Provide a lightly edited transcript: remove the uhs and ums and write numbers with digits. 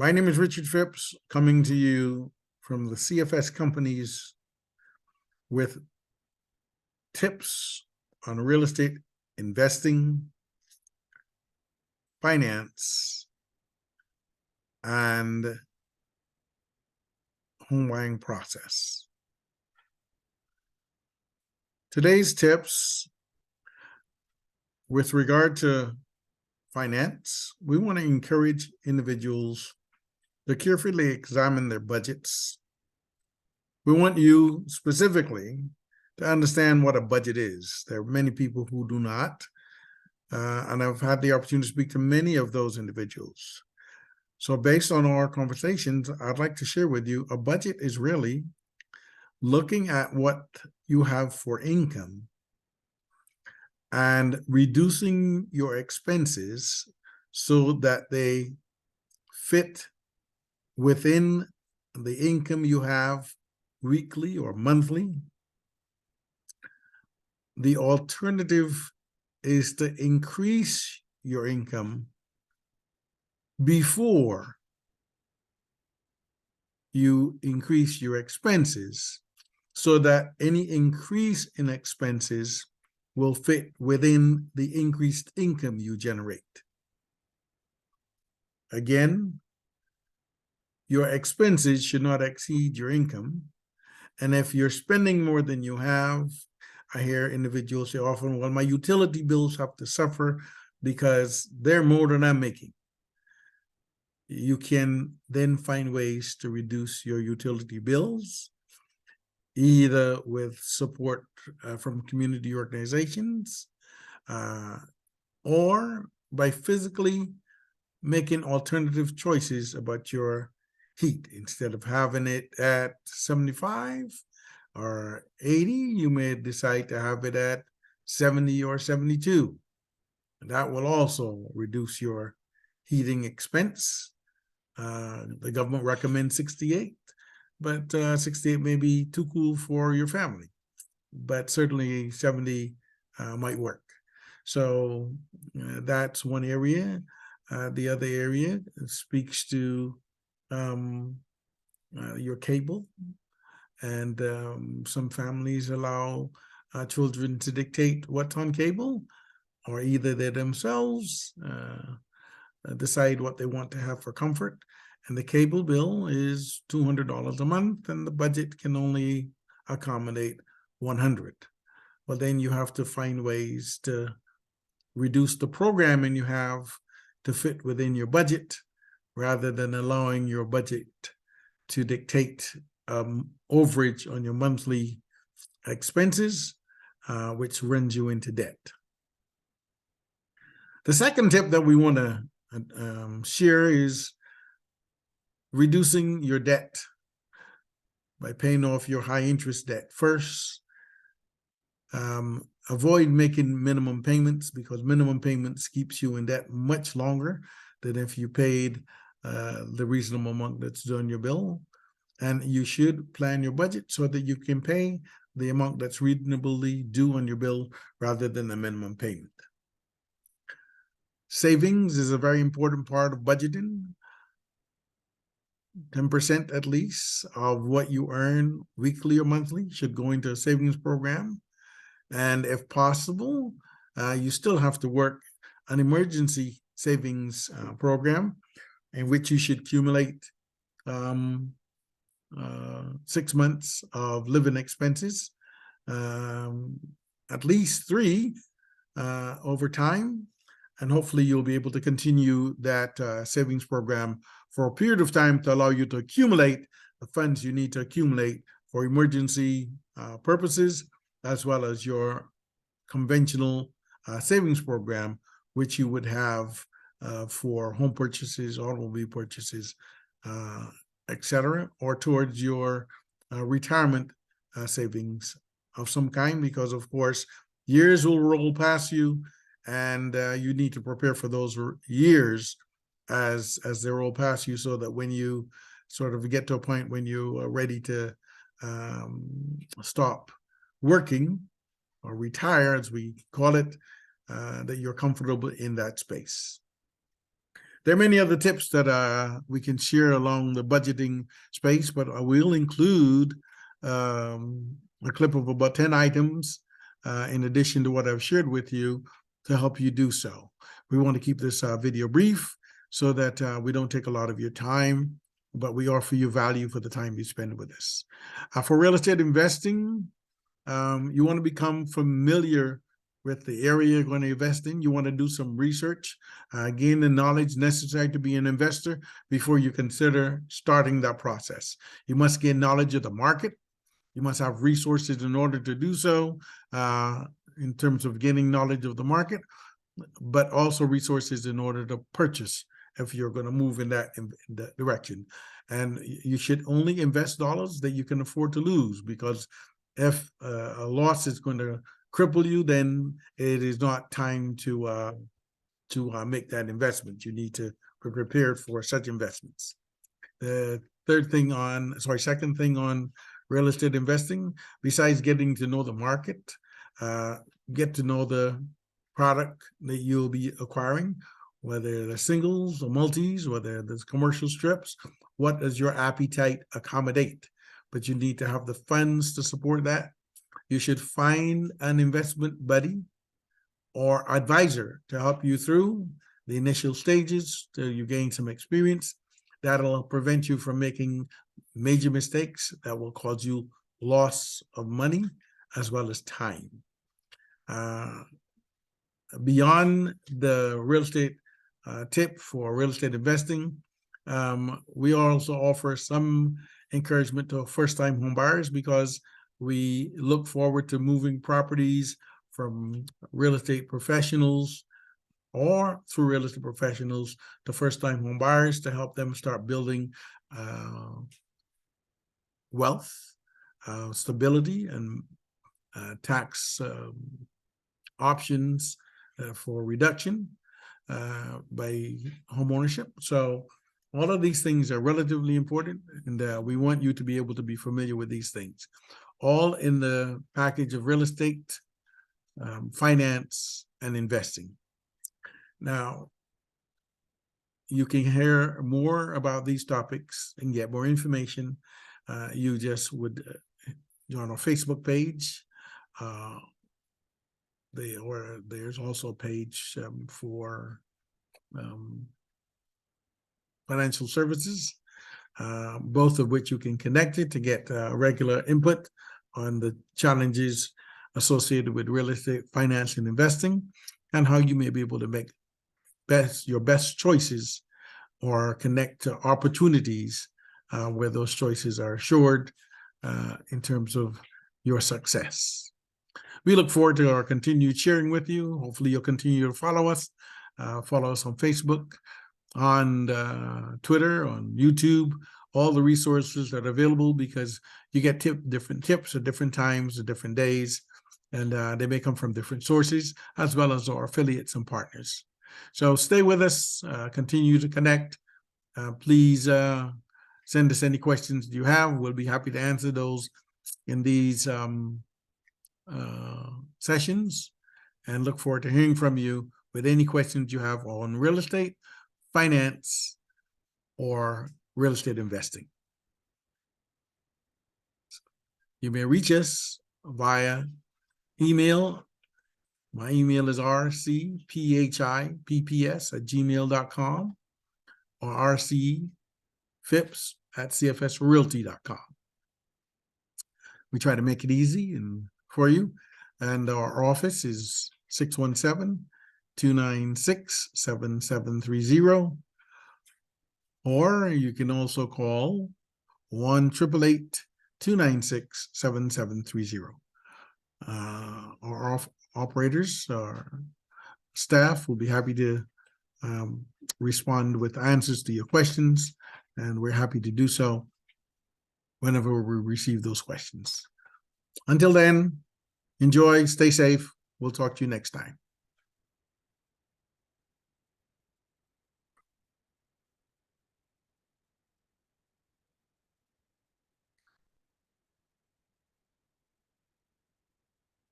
My name is Richard Phipps, coming to you from the CFS Companies with tips on real estate investing, finance, and home buying process. Today's tips with regard to finance, we want to encourage individuals to carefully examine their budgets. We want you specifically to understand what a budget is. There are many people who do not, and I've had the opportunity to speak to many of those individuals. So based on our conversations, I'd like to share with you, a budget is really looking at what you have for income and reducing your expenses so that they fit within the income you have weekly or monthly. The alternative is to increase your income before you increase your expenses, so that any increase in expenses will fit within the increased income you generate. Again, your expenses should not exceed your income. And if you're spending more than you have, I hear individuals say often, well, my utility bills have to suffer because they're more than I'm making. You can then find ways to reduce your utility bills, either with support from community organizations or by physically making alternative choices about your heat. Instead of having it at 75 or 80, you may decide to have it at 70 or 72. That will also reduce your heating expense. The government recommends 68, but 68 may be too cool for your family, but certainly 70 might work. So that's one area. The other area speaks to your cable, and some families allow children to dictate what's on cable, or either they themselves decide what they want to have for comfort. And the cable bill is $200 a month, and the budget can only accommodate 100. Well, then you have to find ways to reduce the programming you have to fit within your budget, rather than allowing your budget to dictate overage on your monthly expenses, which runs you into debt. The second tip that we want to share is reducing your debt by paying off your high interest debt first. Avoid making minimum payments, because minimum payments keeps you in debt much longer than if you paid the reasonable amount that's due on your bill. And you should plan your budget so that you can pay the amount that's reasonably due on your bill rather than the minimum payment. Savings is a very important part of budgeting. 10% at least of what you earn weekly or monthly should go into a savings program. And if possible, you still have to work an emergency savings program in which you should accumulate 6 months of living expenses, at least 3 over time. And hopefully you'll be able to continue that savings program for a period of time to allow you to accumulate the funds you need to accumulate for emergency purposes, as well as your conventional savings program, which you would have for home purchases, automobile purchases, etc., or towards your retirement savings of some kind, because of course years will roll past you, and you need to prepare for those years as they roll past you, so that when you sort of get to a point when you are ready to stop working or retire, as we call it, that you're comfortable in that space. There are many other tips that we can share along the budgeting space, but I will include a clip of about 10 items in addition to what I've shared with you to help you do so. We want to keep this video brief so that we don't take a lot of your time, but we offer you value for the time you spend with us. For real estate investing, you want to become familiar with the area you're going to invest in. You want to do some research, gain the knowledge necessary to be an investor before you consider starting that process. You must gain knowledge of the market. You must have resources in order to do so, in terms of gaining knowledge of the market, but also resources in order to purchase if you're going to move in that direction. And you should only invest dollars that you can afford to lose, because if a loss is going to cripple you, then it is not time to make that investment. You need to be prepared for such investments. The second thing on real estate investing, besides getting to know the market, get to know the product that you'll be acquiring, whether they're singles or multis, whether there's commercial strips. What does your appetite accommodate? But you need to have the funds to support that. You should find an investment buddy or advisor to help you through the initial stages till you gain some experience. That'll prevent you from making major mistakes that will cause you loss of money as well as time. Beyond the real estate tip for real estate investing, we also offer some encouragement to first-time home buyers, because we look forward to moving properties from real estate professionals or through real estate professionals to first-time home buyers to help them start building wealth, stability, and tax options for reduction by home ownership. So all of these things are relatively important, and we want you to be able to be familiar with these things, all in the package of real estate, finance, and investing. Now, you can hear more about these topics and get more information. You just would join our Facebook page. There's also a page for financial services, both of which you can connect it to get regular input on the challenges associated with real estate finance and investing, and how you may be able to make your best choices or connect to opportunities where those choices are assured in terms of your success. We look forward to our continued sharing with you. Hopefully you'll continue to follow us. Follow us on Facebook, on Twitter, on YouTube, all the resources that are available, because you get different tips at different times, at different days, and they may come from different sources, as well as our affiliates and partners. So stay with us, continue to connect. Please send us any questions you have. We'll be happy to answer those in these sessions, and look forward to hearing from you with any questions you have on real estate, finance, or real estate investing. You may reach us via email. My email is rcphipps@gmail.com or rcphipps@cfsrealty.com. We try to make it easy and for you, and our office is 617-296-7730, or you can also call 1-888-296-7730. Our operators, our staff will be happy to respond with answers to your questions, and we're happy to do so whenever we receive those questions. Until then, enjoy, stay safe. We'll talk to you next time.